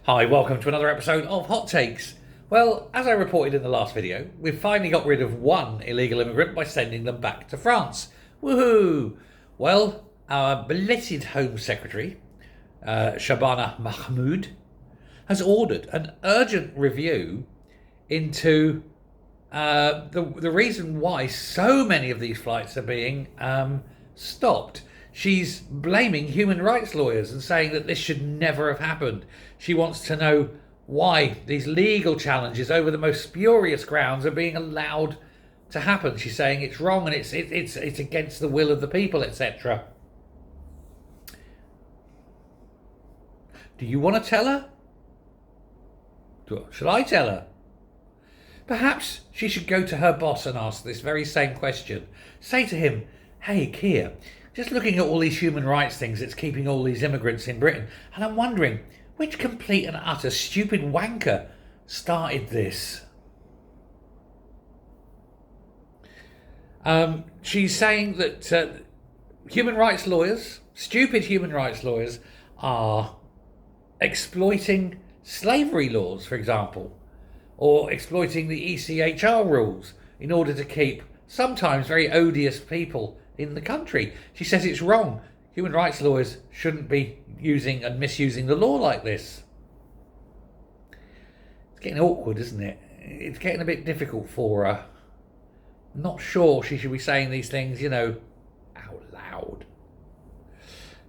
Hi, welcome to another episode of Hot Takes. Well, as I reported in the last video, we've finally got rid of one illegal immigrant by sending them back to France. Woohoo! Well, our blessed Home Secretary, Shabana Mahmood, has ordered an urgent review into the reason why so many of these flights are being stopped. She's blaming human rights lawyers and saying that this should never have happened. She wants to know why these legal challenges over the most spurious grounds are being allowed to happen. She's saying it's wrong and it's against the will of the people, etc. Do you want to tell her? Shall I tell her? Perhaps she should go to her boss and ask this very same question. Say to him, "Hey, Keir, just looking at all these human rights things that's keeping all these immigrants in Britain, and I'm wondering which complete and utter stupid wanker started this." She's saying that human rights lawyers, stupid human rights lawyers, are exploiting slavery laws, for example, or exploiting the ECHR rules in order to keep sometimes very odious people in the country. She says it's wrong. Human rights lawyers shouldn't be using and misusing the law like this. It's getting awkward, isn't it? It's getting a bit difficult for her. I'm not sure she should be saying these things, out loud,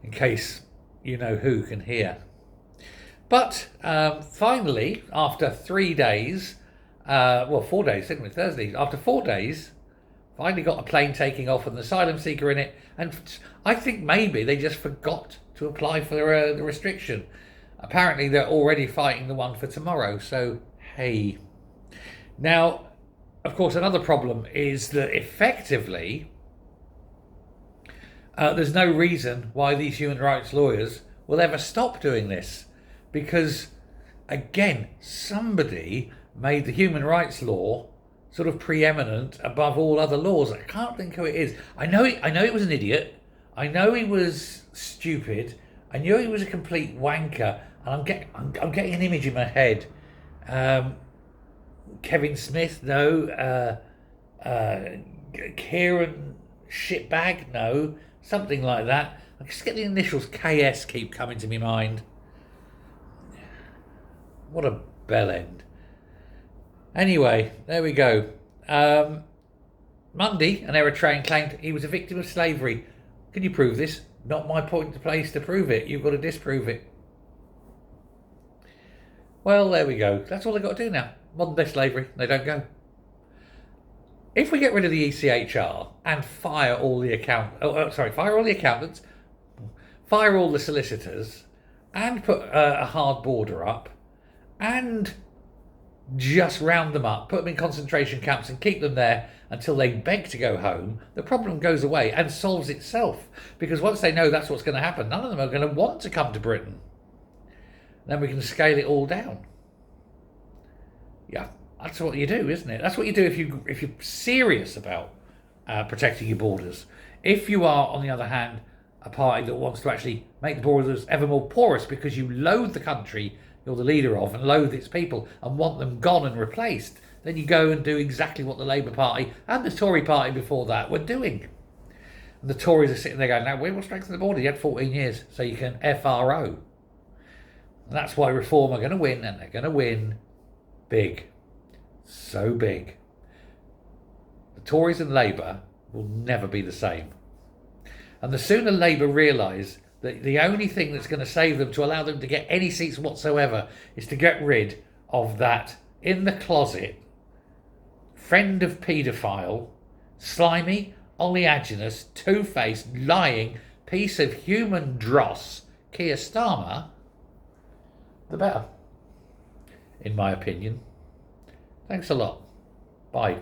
in case you know who can hear. But finally, after 3 days, 4 days, didn't we? Thursday. After 4 days, finally got a plane taking off with an asylum seeker in it. And I think maybe they just forgot to apply for the restriction. Apparently, they're already fighting the one for tomorrow. So, hey. Now, of course, another problem is that effectively, there's no reason why these human rights lawyers will ever stop doing this. Because, again, somebody made the human rights law sort of preeminent above all other laws. I can't think who it is. I know it was an idiot. I know he was stupid. I knew he was a complete wanker. And I'm getting an image in my head. Kevin Smith, no. Kieran Shitbag, no. Something like that. I just get the initials KS keep coming to my mind. What a bell end. Anyway, there we go. Monday, an Eritrean claimed he was a victim of slavery. Can you prove this? Not my place to prove it. You've got to disprove it. Well, there we go. That's all they've got to do now. Modern day slavery. They don't go. If we get rid of the ECHR and fire all the accountants, fire all the solicitors, and put a hard border up, and just round them up, put them in concentration camps and keep them there until they beg to go home, the problem goes away and solves itself. Because once they know that's what's going to happen, none of them are going to want to come to Britain. Then we can scale it all down. Yeah, that's what you do, isn't it? That's what you do if you're serious about protecting your borders. If you are, on the other hand, a party that wants to actually make the borders ever more porous because you loathe the country you're the leader of and loathe its people and want them gone and replaced, then you go and do exactly what the Labour Party and the Tory Party before that were doing. And the Tories are sitting there going, "Now we will strengthen the border. You had 14 years, so you can FRO." And that's why Reform are going to win, and they're going to win big. So big. The Tories and Labour will never be the same. And the sooner Labour realise that the only thing that's going to save them, to allow them to get any seats whatsoever, is to get rid of that in the closet, friend of paedophile, slimy, oleaginous, two-faced, lying piece of human dross, Keir Starmer, the better, in my opinion. Thanks a lot. Bye.